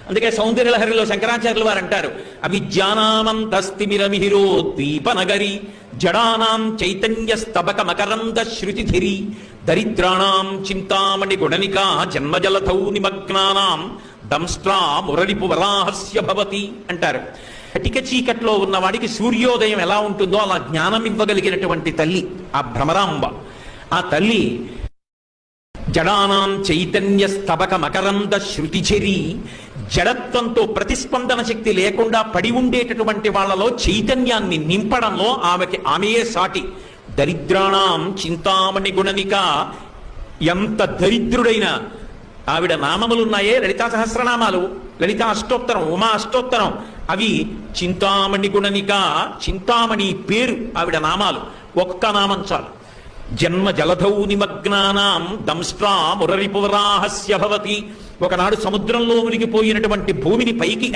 అందుకే సౌందర్యలహరిలో శంకరాచార్యులు వారు అంటారు, అవిద్యానామంతస్తిమిరమిహిరో ద్వీపనగరి జడానాం చైతన్య స్తబక మకరంద శృతిధిరి దరిద్రాణం చింతామణి గుణనికా జన్మజలధౌ నిమగ్నానాం దంష్ట్రా మురళిపు వరాహస్య భవతి అంటారు. కటిక చీకట్లో ఉన్నవాడికి సూర్యోదయం ఎలా ఉంటుందో అలా జ్ఞానం ఇవ్వగలిగినటువంటి తల్లి ఆ భ్రమరాంబ. ఆ తల్లి జడానాం చైతన్య స్తబక మకరంద శృతిచెరి, జడత్వంతో ప్రతిస్పందన శక్తి లేకుండా పడి ఉండేటటువంటి వాళ్ళలో చైతన్యాన్ని నింపడంలో ఆమెయే సాటి. దరిద్రాణం చింతామణి గుణనిక, ఎంత దరిద్రుడైన ఆవిడ నామములున్నాయే లలితా సహస్రనామాలు, లలితా అష్టోత్తరం, ఉమా అష్టోత్తరం, అవి చింతామణి గుణనిక, చింతామణి పేరు ఆవిడ నామాలు. ఒక్క నామం చాలు. జన్మ జలధౌ నిమగ్నానాం దంష్ట్రా మురరిపువరాహస్య భవతి. ఒకనాడు సముద్రంలో మునిగిపోయినటువంటి భూమిని పైకి